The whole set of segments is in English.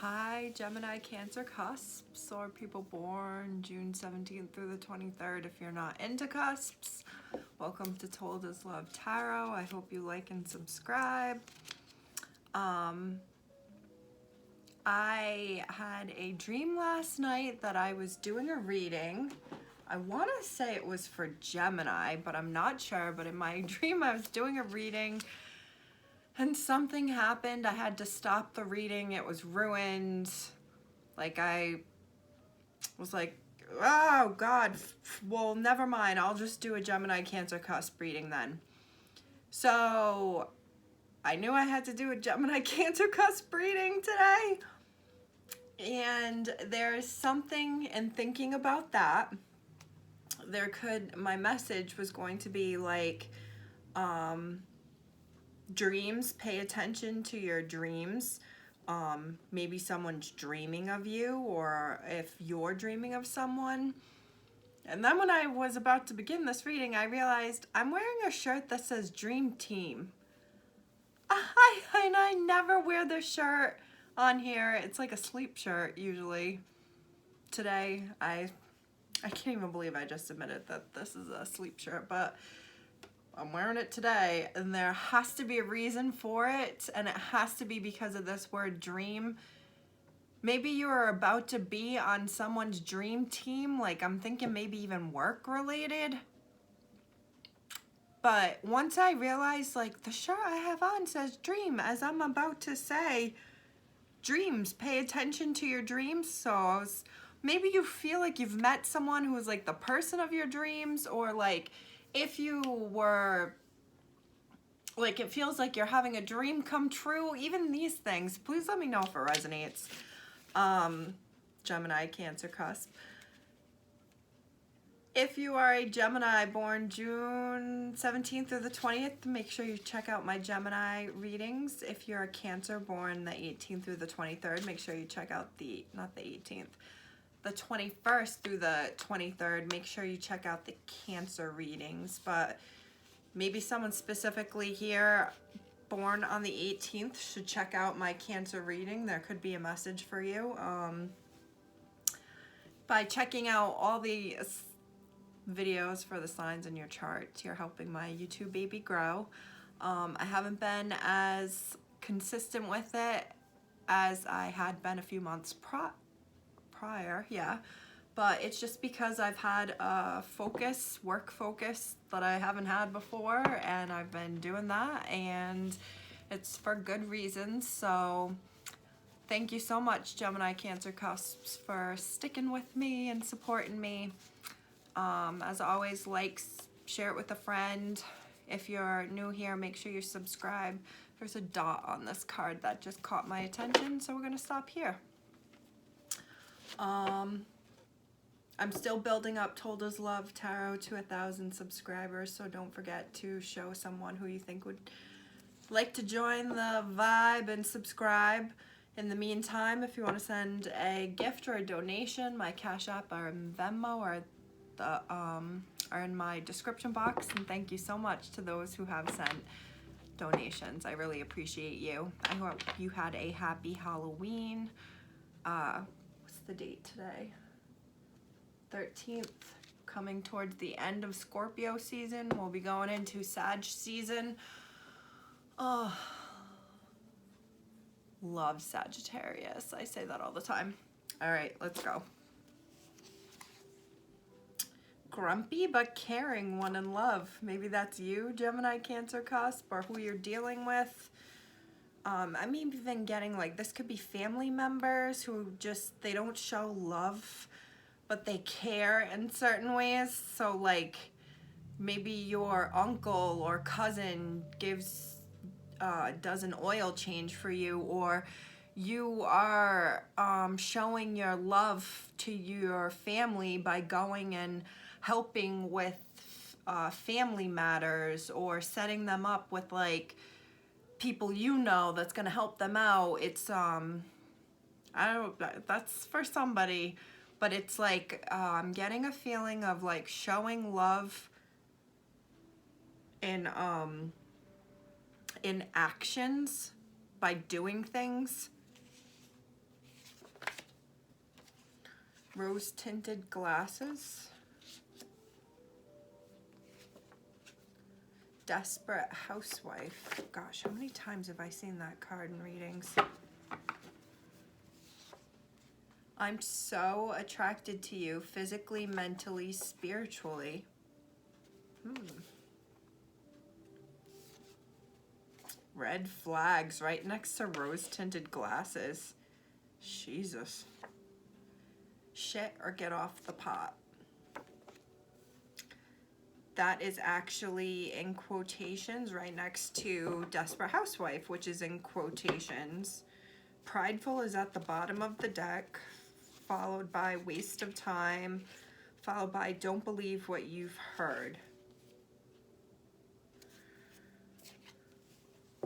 Hi, Gemini Cancer Cusps, or people born June 17th through the 23rd. If you're not into cusps, welcome to Told Is Love Tarot. I hope you like and subscribe. I had a dream last night that I was doing a reading. I want to say it was for Gemini, but I'm not sure. But in my dream, I was doing a reading and something happened. I had to stop the reading. It was ruined. Like, I was like, oh God, well, never mind. I'll just do a Gemini Cancer Cusp reading then. So I knew I had to do a Gemini Cancer Cusp reading today. And there's something in thinking about that. My message was going to be like, dreams, pay attention to your dreams. Maybe someone's dreaming of you, or if you're dreaming of someone. And then when I was about to begin this reading, I realized I'm wearing a shirt that says Dream Team. I never wear this shirt on here. It's like a sleep shirt usually. Today, I can't even believe I just admitted that this is a sleep shirt, but I'm wearing it today, and there has to be a reason for it, and it has to be because of this word dream. Maybe you are about to be on someone's dream team, like I'm thinking maybe even work related. But once I realized, like, the shirt I have on says dream, as I'm about to say, dreams, pay attention to your dreams. So maybe you feel like you've met someone who is like the person of your dreams, or like if you were, like, it feels like you're having a dream come true. Even these things, please let me know if it resonates. Gemini Cancer Cusp. If you are a Gemini born June 17th through the 20th, make sure you check out my Gemini readings. If you're a Cancer born the 18th through the 23rd, make sure you check out the 21st through the 23rd, make sure you check out the Cancer readings. But maybe someone specifically here born on the 18th should check out my Cancer reading. There could be a message for you. By checking out all the videos for the signs in your chart, you're helping my YouTube baby grow. I haven't been as consistent with it as I had been a few months prior, but it's just because I've had a work focus that I haven't had before, and I've been doing that, and it's for good reasons. So thank you so much, Gemini Cancer Cusps, for sticking with me and supporting me. As always, share it with a friend. If you're new here, make sure you subscribe. There's a dot on this card that just caught my attention, so we're gonna stop here. I'm still building up Told Is Love Tarot to 1,000 subscribers, so don't forget to show someone who you think would like to join the vibe and subscribe. In the meantime, if you want to send a gift or a donation, my Cashapp or Venmo are in my description box, and thank you so much to those who have sent donations. I really appreciate you. I hope you had a happy Halloween. What's the date today? 13th, coming towards the end of Scorpio season. We'll be going into Sag season. Oh, love Sagittarius. I say that all the time. All right, let's go. Grumpy but caring one in love. Maybe that's you, Gemini Cancer Cusp, or who you're dealing with. I'm even getting, like, this could be family members who just, they don't show love, but they care in certain ways. So, like, maybe your uncle or cousin does an oil change for you, or you are showing your love to your family by going and helping with family matters, or setting them up with, like, people you know that's gonna help them out. It's I don't, that's for somebody, but it's like I'm getting a feeling of, like, showing love in actions by doing things. Rose tinted glasses. Desperate housewife. Gosh, how many times have I seen that card in readings? I'm so attracted to you physically, mentally, spiritually. Red flags right next to rose tinted glasses. Jesus. Shit or get off the pot. That is actually in quotations right next to Desperate Housewife, which is in quotations. Prideful is at the bottom of the deck, followed by Waste of Time, followed by Don't Believe What You've Heard.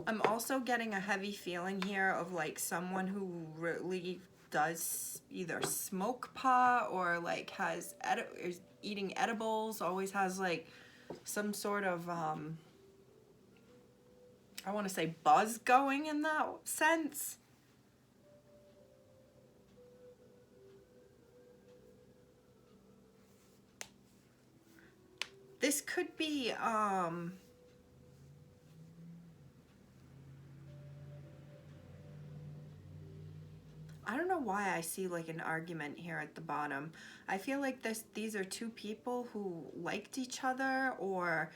I'm also getting a heavy feeling here of like someone who really does either smoke pot or like has is eating edibles, always has like some sort of I want to say buzz going in that sense. This could be I don't know why I see like an argument here at the bottom. I feel like these are two people who liked each other, or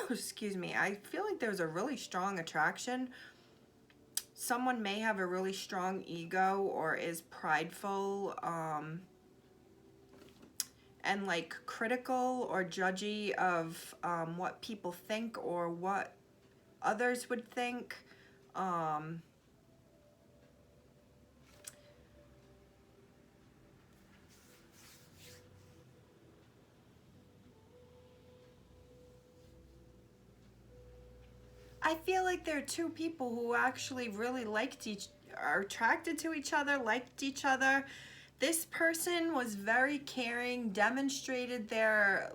excuse me, I feel like there's a really strong attraction. Someone may have a really strong ego or is prideful and like critical or judgy of what people think or what others would think. I feel like there are two people who actually really are attracted to each other, liked each other. This person was very caring, demonstrated their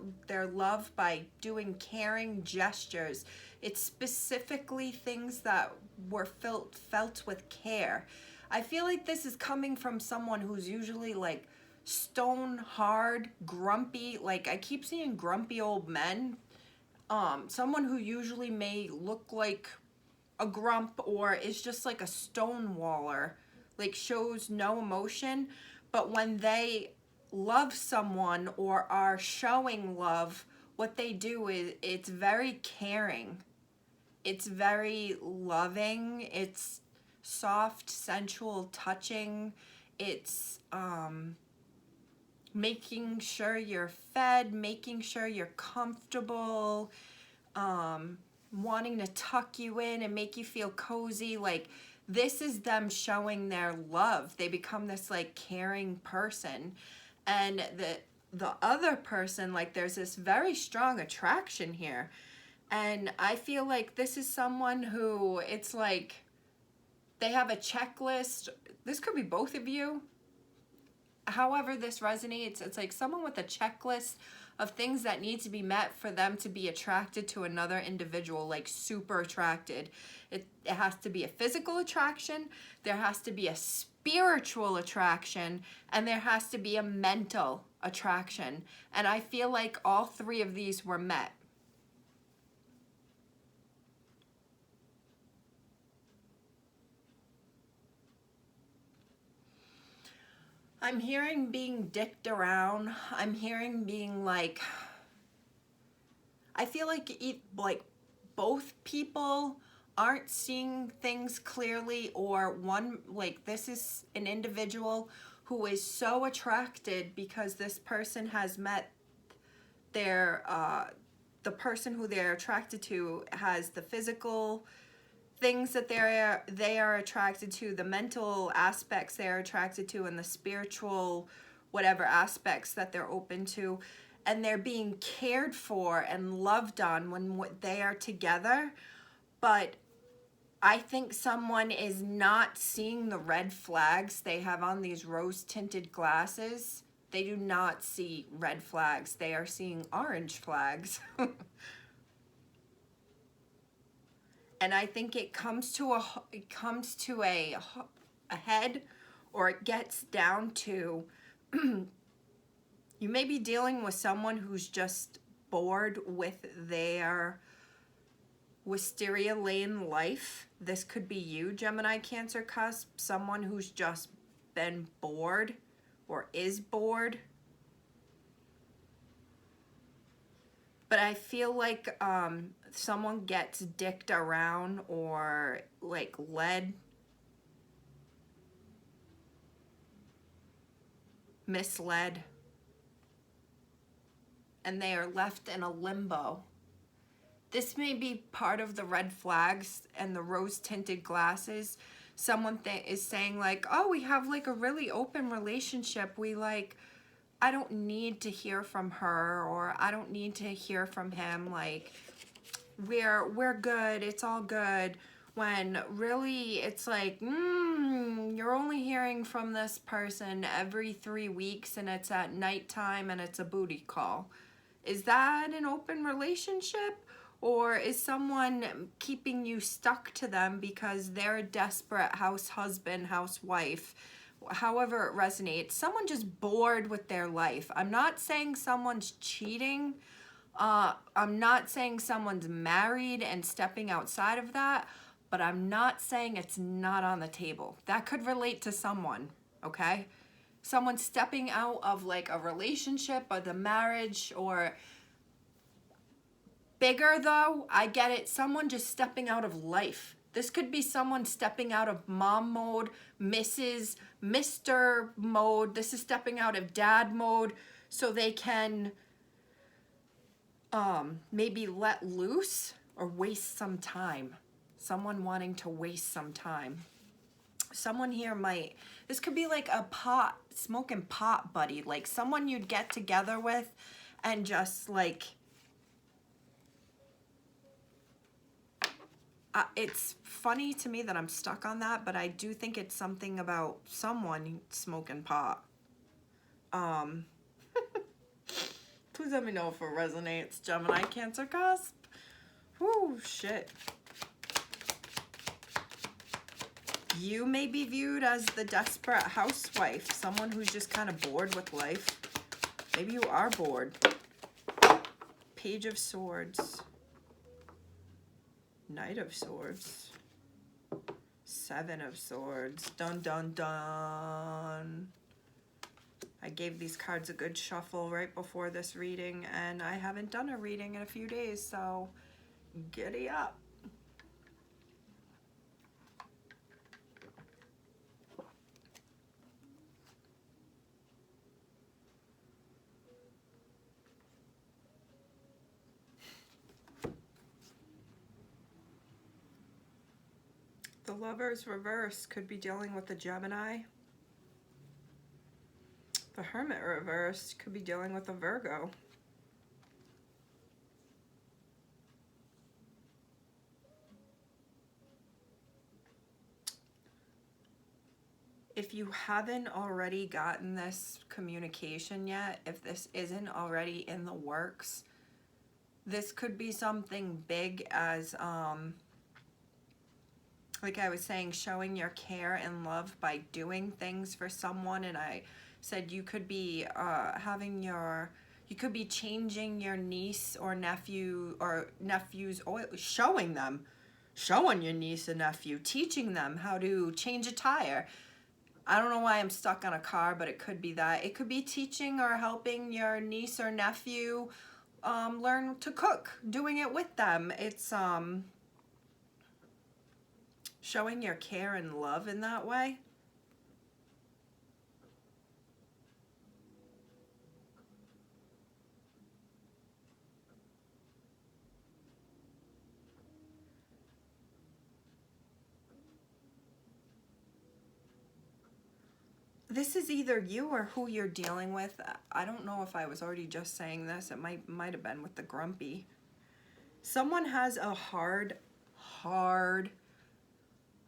love by doing caring gestures. It's specifically things that were felt with care. I feel like this is coming from someone who's usually like stone hard, grumpy, like I keep seeing grumpy old men. Someone who usually may look like a grump or is just like a stonewaller, like shows no emotion, but when they love someone or are showing love, what they do is it's very caring. It's very loving. It's soft, sensual touching. It's making sure you're fed, making sure you're comfortable, wanting to tuck you in and make you feel cozy. Like this is them showing their love. They become this like caring person. And the other person, like there's this very strong attraction here. And I feel like this is someone who it's like they have a checklist. This could be both of you. However this resonates, it's like someone with a checklist of things that need to be met for them to be attracted to another individual, like super attracted. It has to be a physical attraction, there has to be a spiritual attraction, and there has to be a mental attraction. And I feel like all three of these were met. I'm hearing being dicked around. I'm hearing being like, I feel like both people aren't seeing things clearly, or one, like this is an individual who is so attracted because this person has met their, the person who they're attracted to has the physical things that they are attracted to, the mental aspects they're attracted to, and the spiritual whatever aspects that they're open to, and they're being cared for and loved on when they are together. But I think someone is not seeing the red flags they have on these rose tinted glasses. They do not see red flags. They are seeing orange flags. And I think it comes to a head or it gets down to you may be dealing with someone who's just bored with their wisteria lane life. This could be you, Gemini Cancer cusp, someone who's just been bored or is bored. But I feel like someone gets dicked around or like led, misled, and they are left in a limbo. This may be part of the red flags and the rose tinted glasses. Someone is saying like, oh, we have like a really open relationship. We like, I don't need to hear from her, or I don't need to hear from him. Like, we're good. It's all good. When really it's like, you're only hearing from this person every 3 weeks and it's at nighttime and it's a booty call. Is that an open relationship? Or is someone keeping you stuck to them because they're a desperate house husband, housewife, however it resonates? Someone just bored with their life. I'm not saying someone's cheating. I'm not saying someone's married and stepping outside of that, but I'm not saying it's not on the table. That could relate to someone, okay? Someone stepping out of like a relationship or the marriage, or bigger though, I get it. Someone just stepping out of life. This could be someone stepping out of mom mode, Mr. mode. This is stepping out of dad mode so they can maybe let loose or waste some time. Someone wanting to waste some time. Someone here might, this could be like a smoking pot buddy, like someone you'd get together with and just like, it's funny to me that I'm stuck on that, but I do think it's something about someone smoking pot. Please let me know if it resonates. Gemini Cancer cusp. Whoo, shit. You may be viewed as the desperate housewife, someone who's just kind of bored with life. Maybe you are bored. Page of Swords. Knight of Swords. Seven of Swords. Dun, dun, dun. I gave these cards a good shuffle right before this reading, and I haven't done a reading in a few days, so giddy up. The Lover's reverse could be dealing with a Gemini. The Hermit reverse could be dealing with a Virgo. If you haven't already gotten this communication yet, if this isn't already in the works, this could be something big as, like I was saying, showing your care and love by doing things for someone. And I said you could be you could be changing your niece or nephew or nephew's oil, showing your niece and nephew, teaching them how to change a tire. I don't know why I'm stuck on a car, but it could be that. It could be teaching or helping your niece or nephew learn to cook, doing it with them. It's showing your care and love in that way. This is either you or who you're dealing with. I don't know if I was already just saying this. It might have been with the grumpy. Someone has a hard,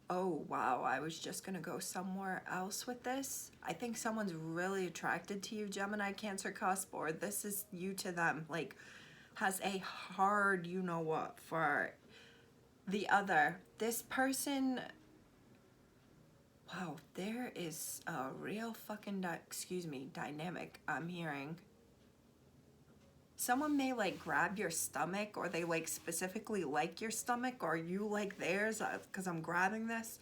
oh wow, I was just gonna go somewhere else with this. I think someone's really attracted to you, Gemini Cancer cusp, or this is you to them, like has a hard you know what for the other. This person Wow, there is a real fucking, dynamic I'm hearing. Someone may like grab your stomach, or they like specifically like your stomach, or you like theirs, because I'm grabbing this.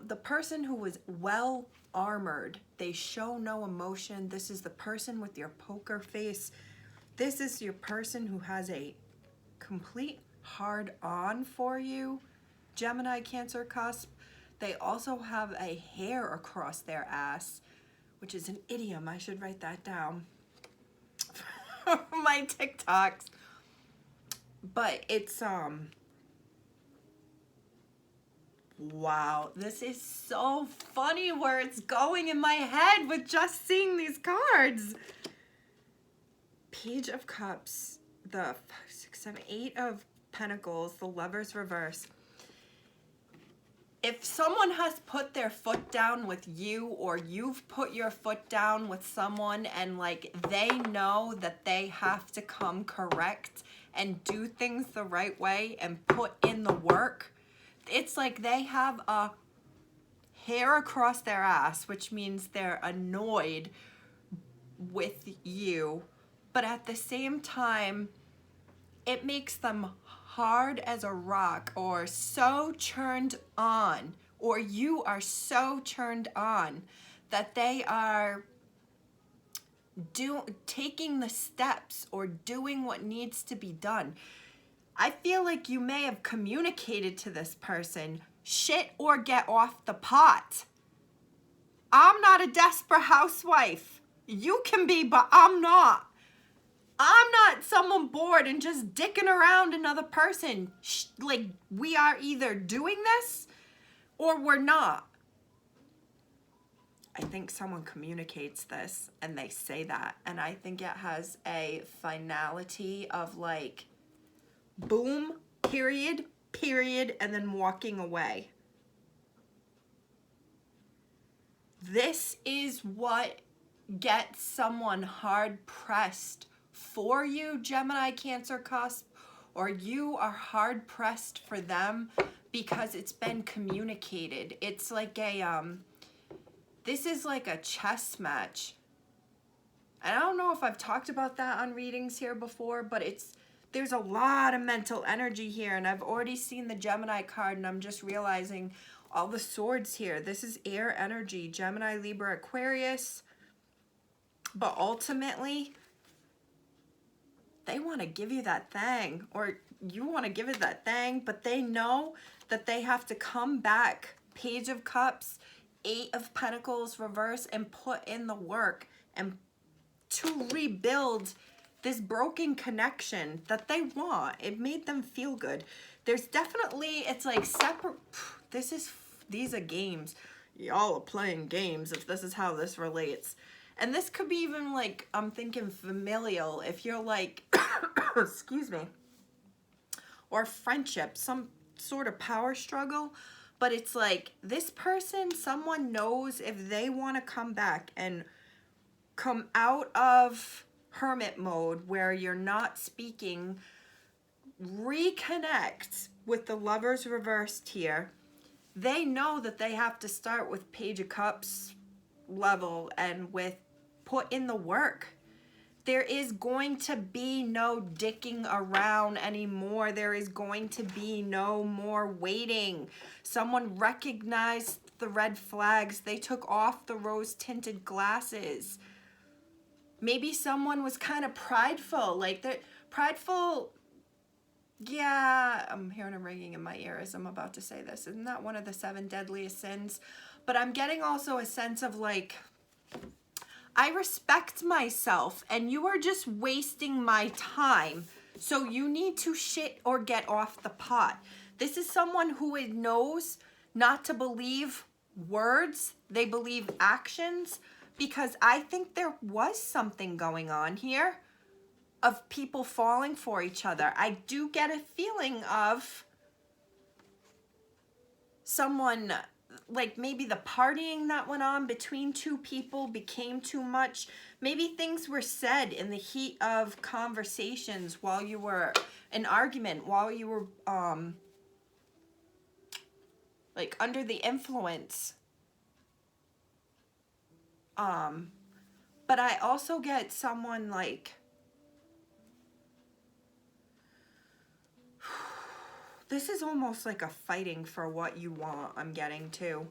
The person who was well armored, they show no emotion. This is the person with your poker face. This is your person who has a complete hard on for you, Gemini Cancer cusp. They also have a hair across their ass, which is an idiom. I should write that down for my TikToks. But it's wow, this is so funny where it's going in my head with just seeing these cards. Page of Cups, the 6, 7, 8 of Pentacles, the Lovers reverse. If someone has put their foot down with you, or you've put your foot down with someone, and like they know that they have to come correct and do things the right way and put in the work, it's like they have a hair across their ass, which means they're annoyed with you, but at the same time, it makes them hard as a rock, or so turned on, or you are so turned on that they are taking the steps or doing what needs to be done. I feel like you may have communicated to this person, shit or get off the pot. I'm not a desperate housewife. You can be, but I'm not. I'm not someone bored and just dicking around another person. Like, we are either doing this or we're not. I think someone communicates this and they say that. And I think it has a finality of like, boom, period, and then walking away. This is what gets someone hard pressed for you, Gemini Cancer cusp, or you are hard pressed for them because it's been communicated. It's like a, this is like a chess match. And I don't know if I've talked about that on readings here before, but there's a lot of mental energy here, and I've already seen the Gemini card, and I'm just realizing all the swords here. This is air energy, Gemini, Libra, Aquarius. But ultimately, they want to give you that thing, or you want to give it that thing, but they know that they have to come back. Page of Cups, 8 of Pentacles reverse, and put in the work and to rebuild this broken connection that they want. It made them feel good. There's definitely, it's like separate. These are games. Y'all are playing games if this is how this relates. And this could be even like, I'm thinking familial, if you're like, excuse me, or friendship, some sort of power struggle. But it's like this person, someone knows if they want to come back and come out of hermit mode where you're not speaking, reconnect with the Lovers reversed here. They know that they have to start with Page of Cups level and with put in the work. There is going to be no dicking around anymore. There is going to be no more waiting. Someone recognized the red flags. They took off the rose-tinted glasses. Maybe someone was kind of prideful, like they're prideful. Yeah, I'm hearing a ringing in my ear as I'm about to say this. Isn't that one of the 7 deadliest sins? But I'm getting also a sense of like, I respect myself and you are just wasting my time. So you need to shit or get off the pot. This is someone who knows not to believe words. They believe actions. Because I think there was something going on here of people falling for each other. I do get a feeling of someone, like maybe the partying that went on between 2 people became too much. Maybe things were said in the heat of conversations while you were, an argument, while you were like under the influence. But I also get someone like, this is almost like a fighting for what you want, I'm getting too.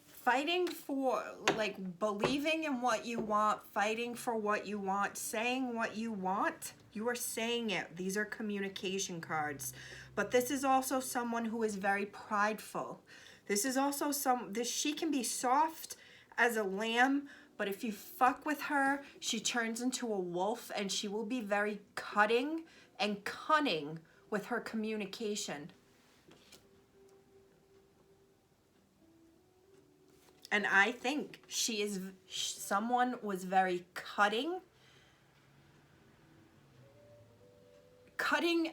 Fighting for, like, believing in what you want, fighting for what you want, saying what you want. You are saying it. These are communication cards. But this is also someone who is very prideful. This is also she can be soft as a lamb, but if you fuck with her, she turns into a wolf, and she will be very cutting and cunning with her communication. And I think someone was very cutting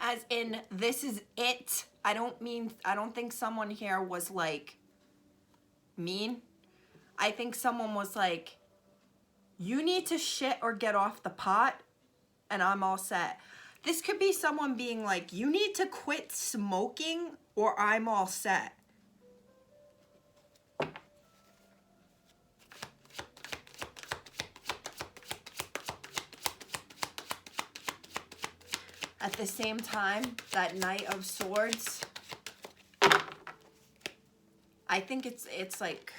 as in, this is it. I don't think someone here was like mean. I think someone was like, you need to shit or get off the pot, and I'm all set. This could be someone being like, you need to quit smoking or I'm all set. At the same time, that Knight of Swords, I think it's like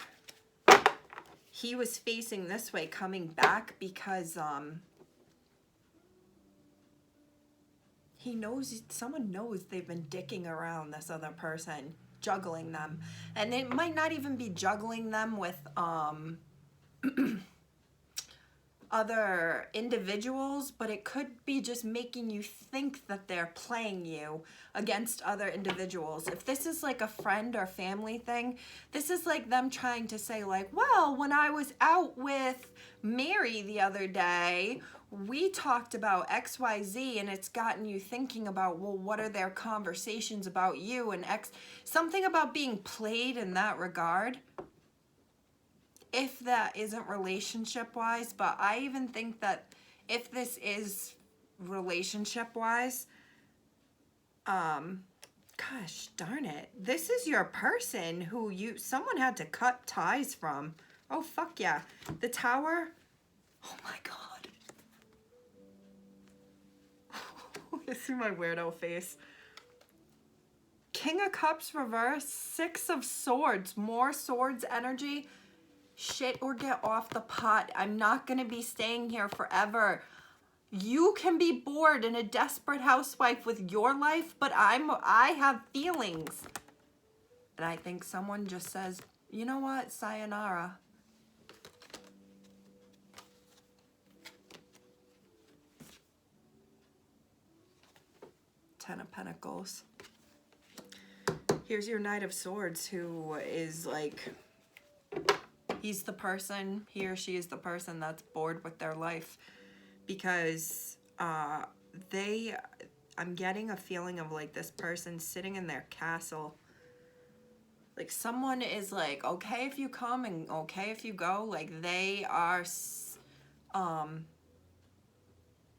he was facing this way, coming back, because someone knows they've been dicking around this other person, juggling them. And it might not even be juggling them with other individuals, but it could be just making you think that they're playing you against other individuals. If this is like a friend or family thing, this is like them trying to say like, well, when I was out with Mary the other day, we talked about XYZ, and it's gotten you thinking about, well, what are their conversations about you, and something about being played in that regard. If that isn't relationship-wise, but I even think that if this is relationship-wise, gosh darn it, this is your person who someone had to cut ties from. Oh, fuck yeah. The Tower, oh my God. See my weirdo face. King of Cups reverse, Six of Swords, more swords energy. Shit or get off the pot. I'm not going to be staying here forever. You can be bored and a desperate housewife with your life, but I have feelings. And I think someone just says, you know what, sayonara. Ten of Pentacles. Here's your Knight of Swords, who is like, he's the person, he or she is the person that's bored with their life, because I'm getting a feeling of like this person sitting in their castle. Like someone is like, okay if you come and okay if you go. Like they are,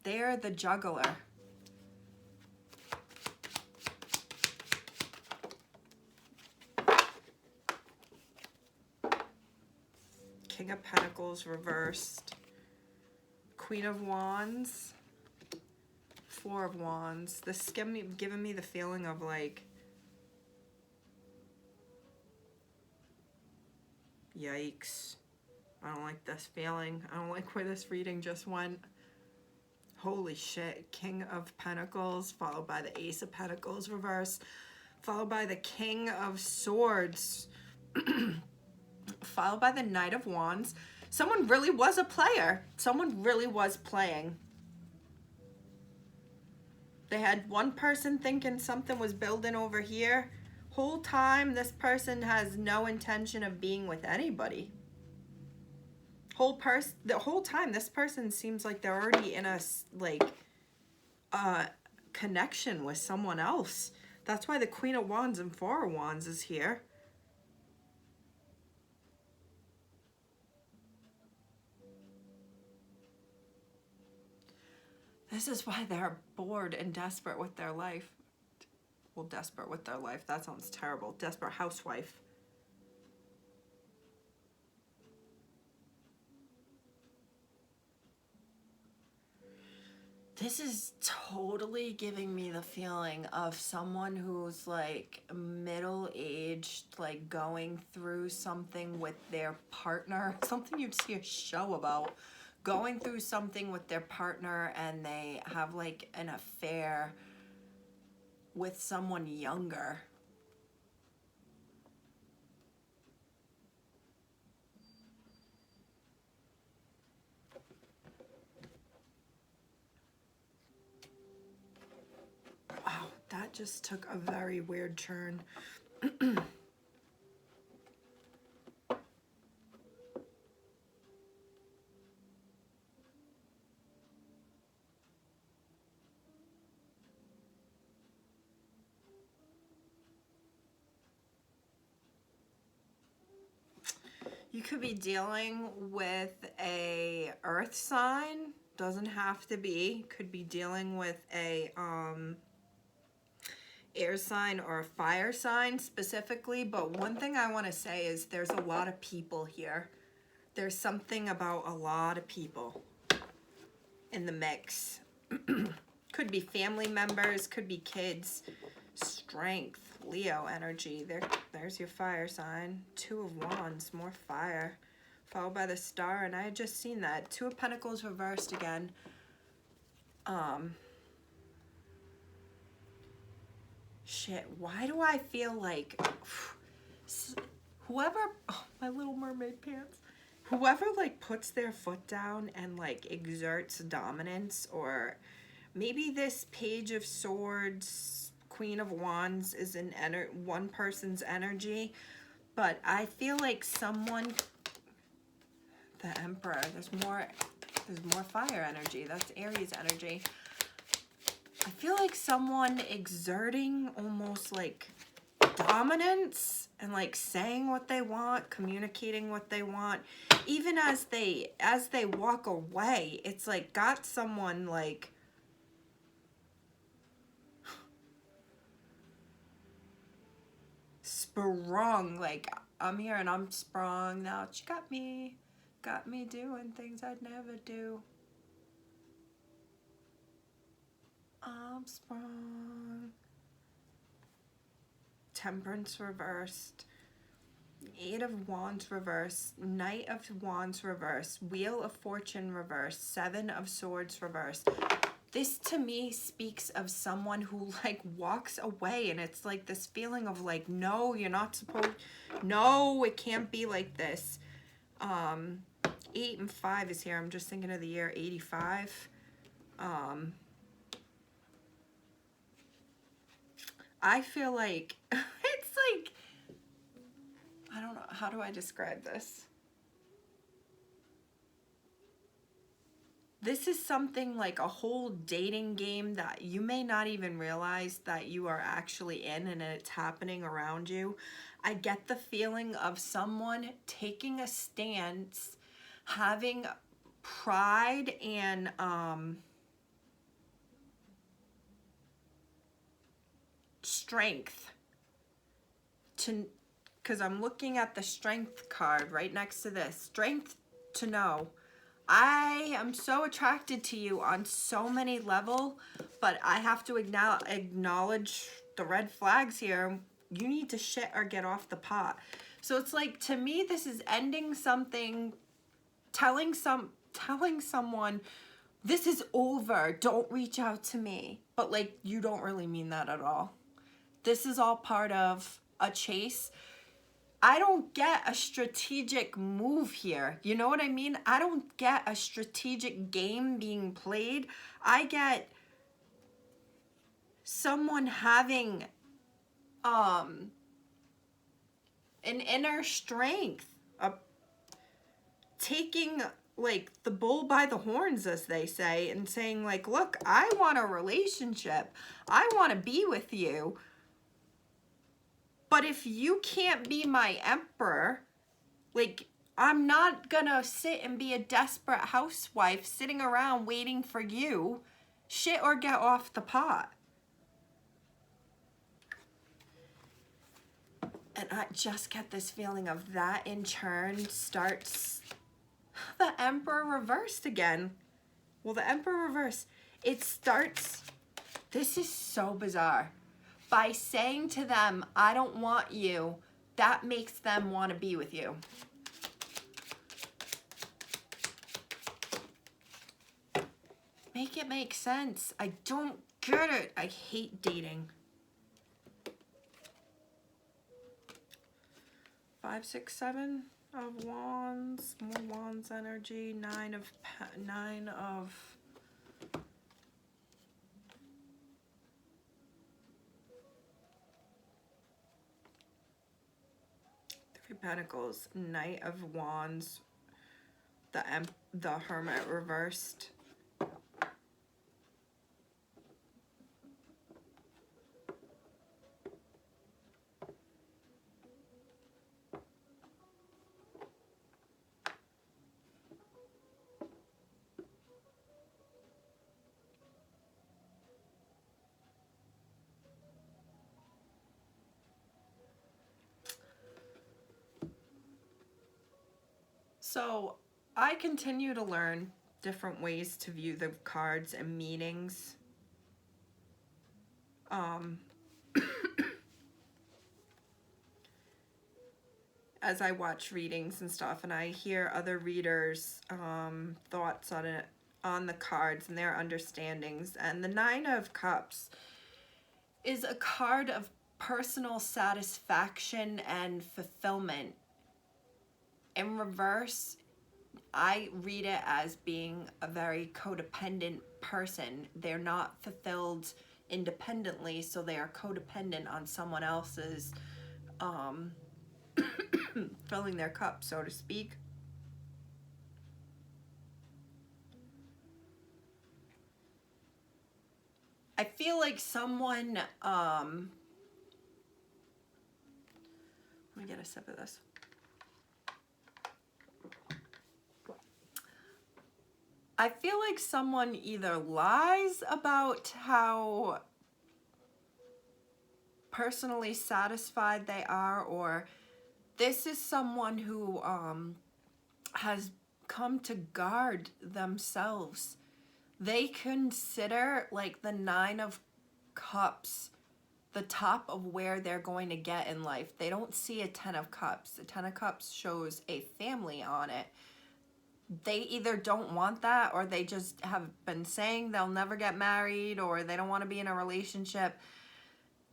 they're the juggler. King of Pentacles reversed. Queen of Wands. Four of Wands. This is giving me the feeling of like, yikes. I don't like this feeling. I don't like where this reading just went. Holy shit. King of Pentacles followed by the Ace of Pentacles reverse, followed by the King of Swords, followed by the Knight of Wands. Someone really was a player. Someone really was playing. They had one person thinking something was building over here. Whole time, this person has no intention of being with anybody. The whole time, this person seems like they're already in a connection with someone else. That's why the Queen of Wands and Four of Wands is here. This is why they're bored and desperate with their life. Well, desperate with their life. That sounds terrible. Desperate housewife. This is totally giving me the feeling of someone who's like middle-aged, like going through something with their partner, something you'd see a show about, going through something with their partner, and they have like an affair with someone younger. Wow, that just took a very weird turn. You could be dealing with a earth sign, doesn't have to be, could be dealing with a air sign or a fire sign specifically, but one thing I want to say is there's a lot of people here. There's something about a lot of people in the mix. Could be family members, could be kids. Strength, Leo energy. There's your fire sign. Two of Wands, more fire. Followed by the star, and I had just seen that. Two of Pentacles reversed again. Shit, why do I feel like whoever, oh, my Little Mermaid pants. Whoever like puts their foot down and like exerts dominance, or maybe this Page of Swords, Queen of Wands is in one person's energy, but I feel like someone, the Emperor, there's more fire energy. That's Aries energy. I feel like someone exerting almost like dominance and like saying what they want, communicating what they want. Even as they walk away, it's like got someone like sprung, like I'm here and I'm sprung now. She got me doing things I'd never do. I'm sprung. Temperance reversed. Eight of Wands reversed. Knight of Wands reversed. Wheel of Fortune reversed. Seven of Swords reversed. This to me speaks of someone who like walks away, and it's like this feeling of like, no, you're not supposed, no, it can't be like this. 8 and 5 is here. I'm just thinking of the year 85. I feel like it's like, I don't know, how do I describe this? This is something like a whole dating game that you may not even realize that you are actually in, and it's happening around you. I get the feeling of someone taking a stance, having pride and strength to, because I'm looking at the strength card right next to this. Strength to know I am so attracted to you on so many levels, but I have to acknowledge the red flags here. You need to shit or get off the pot. So it's like, to me, this is ending something, telling someone, this is over, don't reach out to me. But like, you don't really mean that at all. This is all part of a chase. I don't get a strategic move here. You know what I mean? I don't get a strategic game being played. I get someone having an inner strength, taking like the bull by the horns, as they say, and saying like, look, I want a relationship. I want to be with you. But if you can't be my emperor, like, I'm not gonna sit and be a desperate housewife sitting around waiting for you. Shit or get off the pot. And I just get this feeling of that in turn starts the Emperor reversed again. Well, the Emperor reversed. It starts, this is so bizarre, by saying to them, I don't want you, that makes them want to be with you. Make it make sense. I don't get it. I hate dating. 5, 6, 7 of wands, more wands energy, 9 of 3 pentacles, Knight of Wands, the Hermit reversed. So I continue to learn different ways to view the cards and meanings. As I watch readings and stuff, and I hear other readers' thoughts on it, on the cards and their understandings. And the 9 of Cups is a card of personal satisfaction and fulfillment. In reverse, I read it as being a very codependent person. They're not fulfilled independently, so they are codependent on someone else's filling their cup, so to speak. I feel like someone, let me get a sip of this. I feel like someone either lies about how personally satisfied they are, or this is someone who has come to guard themselves. They consider like the 9 of Cups the top of where they're going to get in life. They don't see a 10 of Cups. The 10 of Cups shows a family on it. They either don't want that, or they just have been saying they'll never get married, or they don't want to be in a relationship.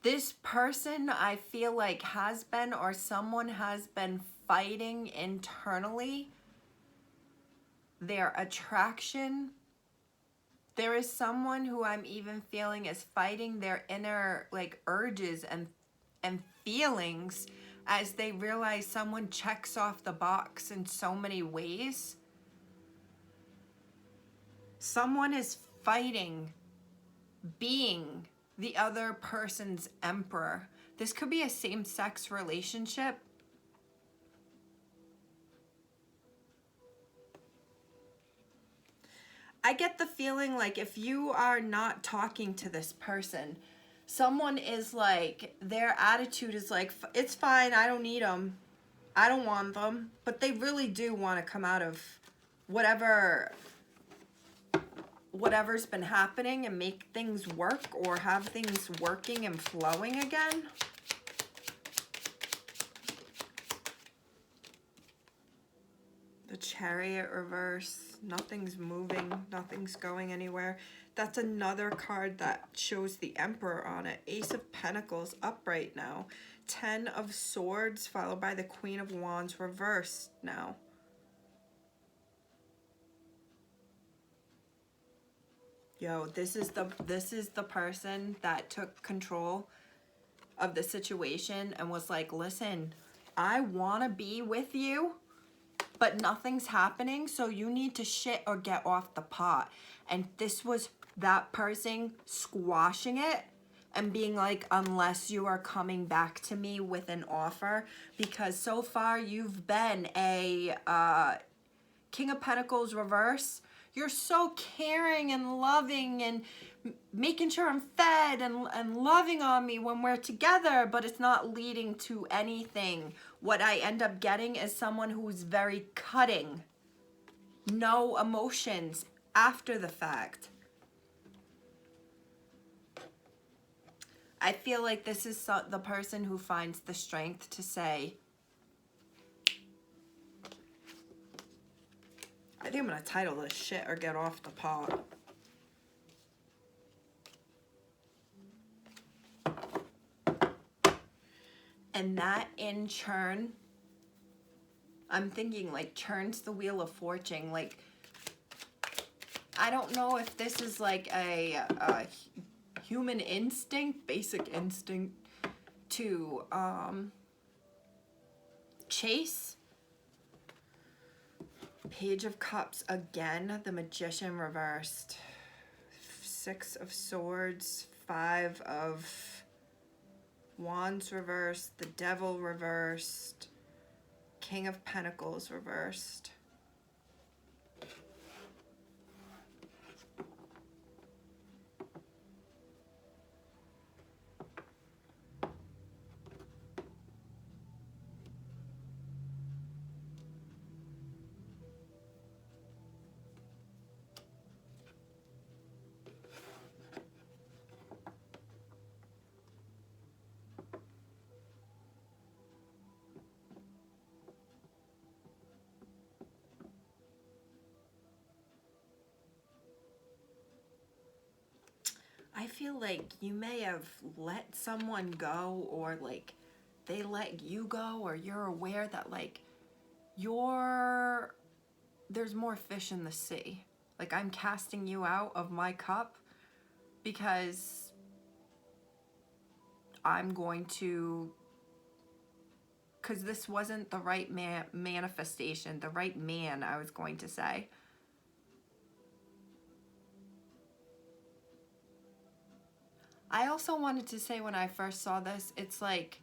This person, I feel like, has been, or someone has been fighting internally their attraction. There is someone who I'm even feeling is fighting their inner like urges and feelings as they realize someone checks off the box in so many ways. Someone is fighting being the other person's emperor. This could be a same-sex relationship. I get the feeling like if you are not talking to this person, someone is like, their attitude is like, it's fine, I don't need them, I don't want them, but they really do want to come out of whatever's been happening and make things work, or have things working and flowing again. The Chariot reverse, nothing's moving, nothing's going anywhere. That's another card that shows the Emperor on it. Ace of Pentacles upright now. 10 of Swords followed by the Queen of Wands reversed now. Yo, this is the person that took control of the situation and was like, listen, I want to be with you, but nothing's happening, so you need to shit or get off the pot. And this was that person squashing it and being like, unless you are coming back to me with an offer, because so far you've been a King of Pentacles reverse. You're so caring and loving and making sure I'm fed and loving on me when we're together, but it's not leading to anything. What I end up getting is someone who's very cutting. No emotions after the fact. I feel like this is the person who finds the strength to say, I think I'm going to title this shit or get off the pot. And that in turn, I'm thinking like churns the wheel of fortune. Like, I don't know if this is like a human instinct, basic instinct to chase. Page of Cups again, the Magician reversed. 6 of Swords, 5 of Wands reversed, the Devil reversed, King of Pentacles reversed. I feel like you may have let someone go, or like they let you go, or you're aware that like there's more fish in the sea. Like, I'm casting you out of my cup because I'm going to, because this wasn't the right manifestation, the right man, I was going to say. I also wanted to say, when I first saw this, it's like,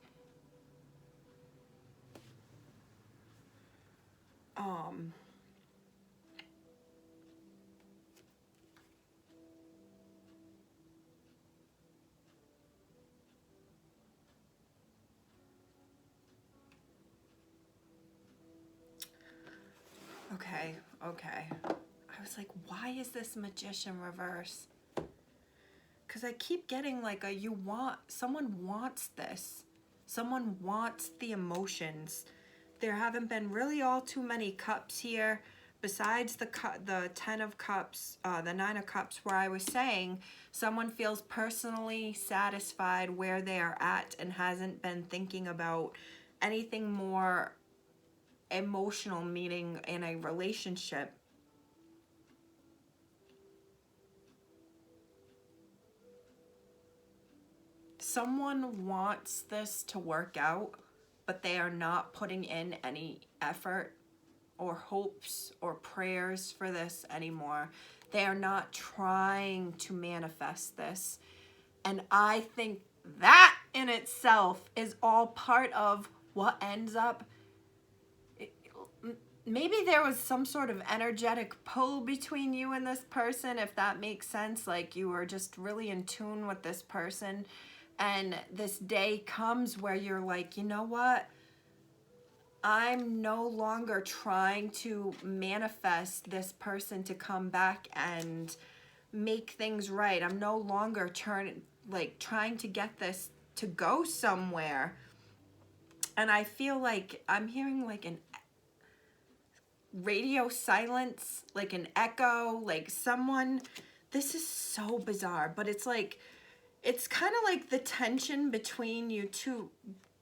okay. I was like, why is this Magician reverse? Because I keep getting like someone wants this. Someone wants the emotions. There haven't been really all too many cups here, besides the 10 of cups, the 9 of cups, where I was saying someone feels personally satisfied where they are at and hasn't been thinking about anything more emotional, meaning in a relationship. Someone wants this to work out, but they are not putting in any effort or hopes or prayers for this anymore. They are not trying to manifest this. And I think that in itself is all part of what ends up. Maybe there was some sort of energetic pull between you and this person, if that makes sense. Like, you were just really in tune with this person. And this day comes where you're like, you know what? I'm no longer trying to manifest this person to come back and make things right. I'm no longer trying to get this to go somewhere. And I feel like I'm hearing like an radio silence, like an echo, like someone. This is so bizarre, but it's like, it's kind of like the tension between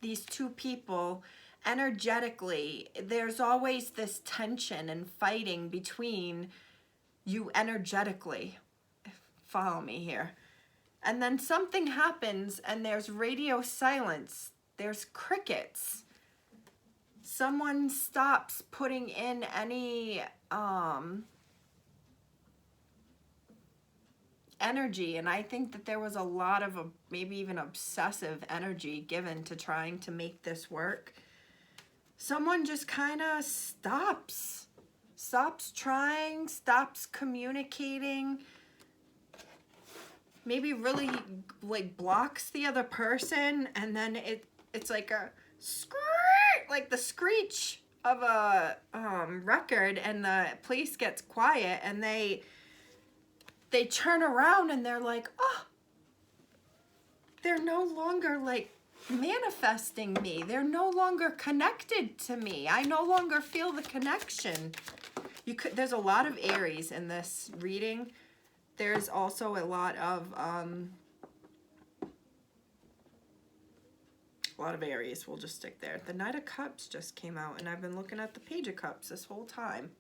these two people energetically. There's always this tension and fighting between you energetically. Follow me here. And then something happens and there's radio silence. There's crickets. Someone stops putting in any energy, and I think that there was a lot of maybe even obsessive energy given to trying to make this work. Someone just kind of stops trying, stops communicating, maybe really like blocks the other person, and then it's like a screech, like the screech of a record, and the place gets quiet, and they turn around and they're like, oh, they're no longer like manifesting me. They're no longer connected to me. I no longer feel the connection. There's a lot of Aries in this reading. There's also a lot of Aries. We'll just stick there. The Knight of Cups just came out, and I've been looking at the Page of Cups this whole time.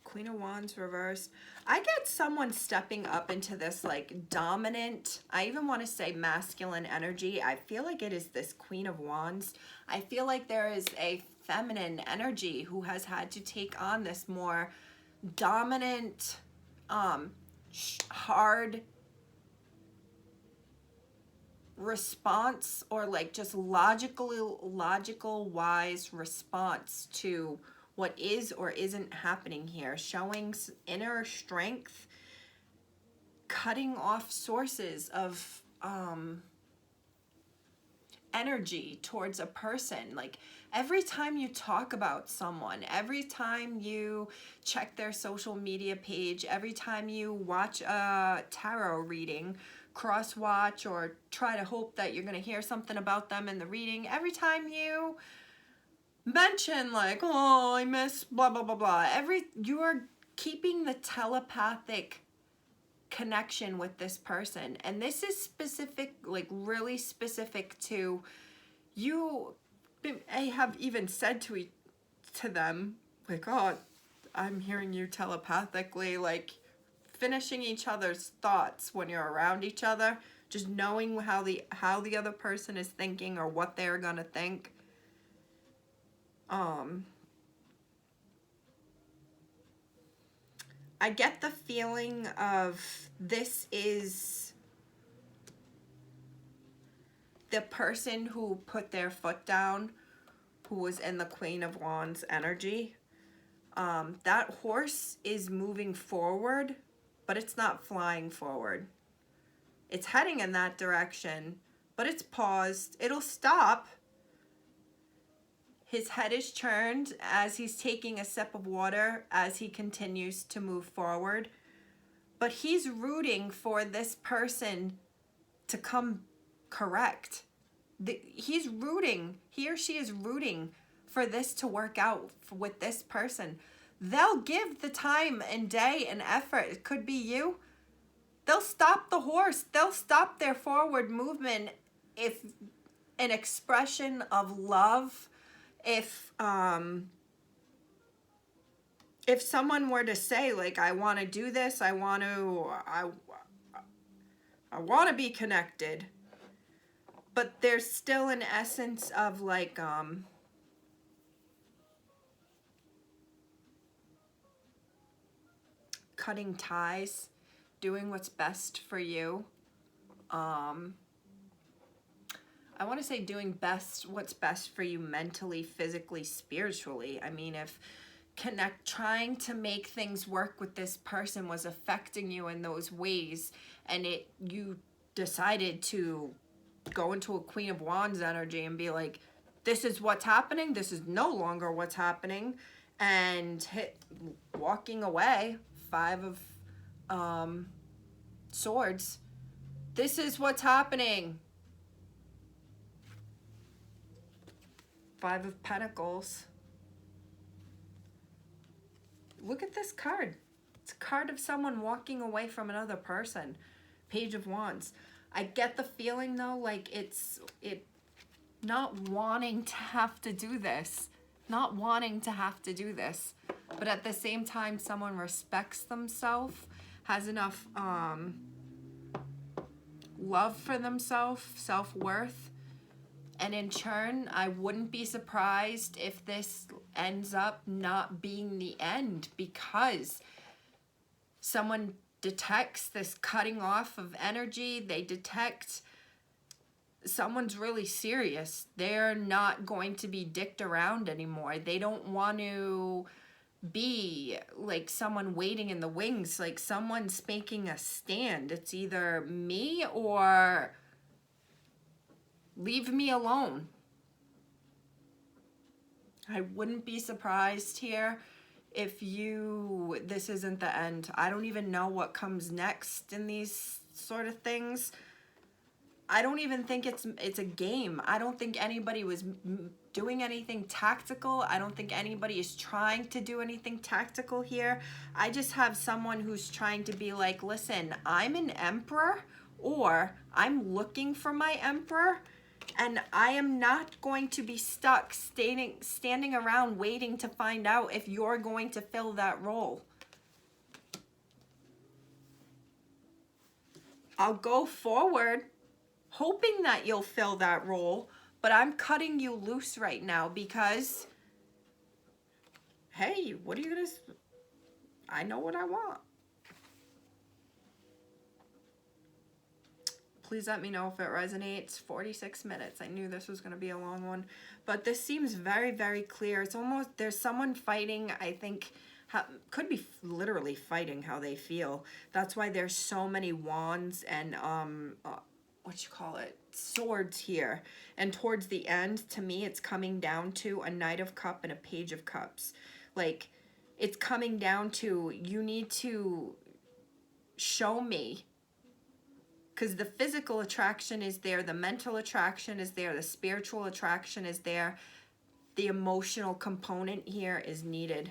Queen of Wands reversed. I get someone stepping up into this like dominant, I even want to say masculine energy. I feel like it is this Queen of Wands. I feel like there is a feminine energy who has had to take on this more dominant, hard response, or like just logical, wise response to what is or isn't happening here, showing inner strength, cutting off sources of energy towards a person. Like every time you talk about someone, every time you check their social media page, every time you watch a tarot reading, cross watch, or try to hope that you're going to hear something about them in the reading, every time you mention like, oh, I miss blah blah blah blah, you are keeping the telepathic connection with this person. And this is specific, like really specific to you. I have even said to them like, oh, I'm hearing you telepathically, like finishing each other's thoughts when you're around each other, just knowing how the other person is thinking or what they're gonna think. I get the feeling of this is the person who put their foot down, who was in the Queen of Wands energy. That horse is moving forward, but it's not flying forward. It's heading in that direction, but it's paused. It'll stop. His head is turned as he's taking a sip of water as he continues to move forward. But he's rooting for this person to come correct. He or she is rooting for this to work out with this person. They'll give the time and day and effort. It could be you. They'll stop the horse. They'll stop their forward movement if an expression of love, if someone were to say like, I want to do this, I want to be connected, but there's still an essence of like cutting ties, doing what's best for you. I want to say doing what's best for you mentally, physically, spiritually. I mean, if trying to make things work with this person was affecting you in those ways, and you decided to go into a Queen of Wands energy and be like, this is what's happening, this is no longer what's happening, and walking away, Five of Swords, this is what's happening. Five of Pentacles. Look at this card. It's a card of someone walking away from another person. Page of Wands. I get the feeling though, like it's not wanting to have to do this. Not wanting to have to do this. But at the same time, someone respects themselves, has enough love for themselves, self-worth. And in turn, I wouldn't be surprised if this ends up not being the end, because someone detects this cutting off of energy. They detect someone's really serious. They're not going to be dicked around anymore. They don't want to be like someone waiting in the wings, like someone's making a stand. It's either me or leave me alone. I wouldn't be surprised here if this isn't the end. I don't even know what comes next in these sort of things. I don't even think it's a game. I don't think anybody was doing anything tactical. I don't think anybody is trying to do anything tactical here. I just have someone who's trying to be like, listen, I'm an emperor, or I'm looking for my emperor, and I am not going to be stuck standing around waiting to find out if you're going to fill that role. I'll go forward hoping that you'll fill that role, but I'm cutting you loose right now because, hey, what are you gonna, I know what I want. Please let me know if it resonates. 46 minutes. I knew this was gonna be a long one, but this seems very, very clear. It's almost, there's someone fighting, I think, could be literally fighting how they feel. That's why there's so many wands and what you call it, swords here. And towards the end, to me, it's coming down to a Knight of Cups and a Page of Cups. Like, it's coming down to, you need to show me, because the physical attraction is there, the mental attraction is there, the spiritual attraction is there, the emotional component here is needed.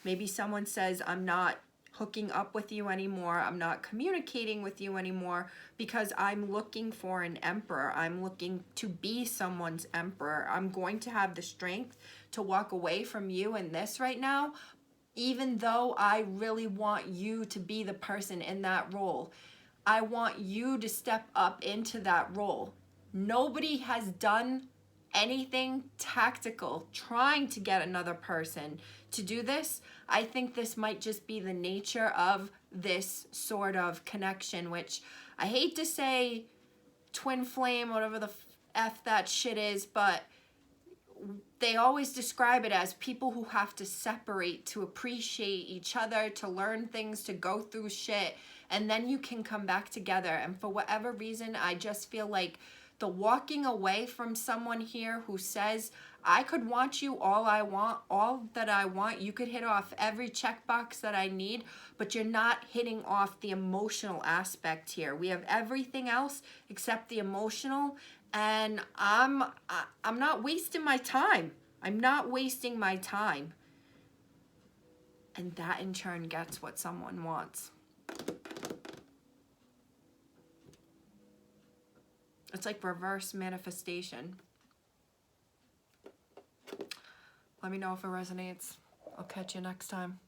Maybe someone says, I'm not hooking up with you anymore, I'm not communicating with you anymore because I'm looking for an emperor. I'm looking to be someone's emperor. I'm going to have the strength to walk away from you and this right now, even though I really want you to be the person in that role. I want you to step up into that role. Nobody has done anything tactical trying to get another person to do this. I think this might just be the nature of this sort of connection, which I hate to say twin flame, whatever the F that shit is, but they always describe it as people who have to separate to appreciate each other, to learn things, to go through shit, and then you can come back together. And for whatever reason, I just feel like the walking away from someone here who says, I could want you all I want, all that I want. You could hit off every checkbox that I need, but you're not hitting off the emotional aspect here. We have everything else except the emotional, and I'm not wasting my time. I'm not wasting my time. And that in turn gets what someone wants. It's like reverse manifestation. Let me know if it resonates. I'll catch you next time.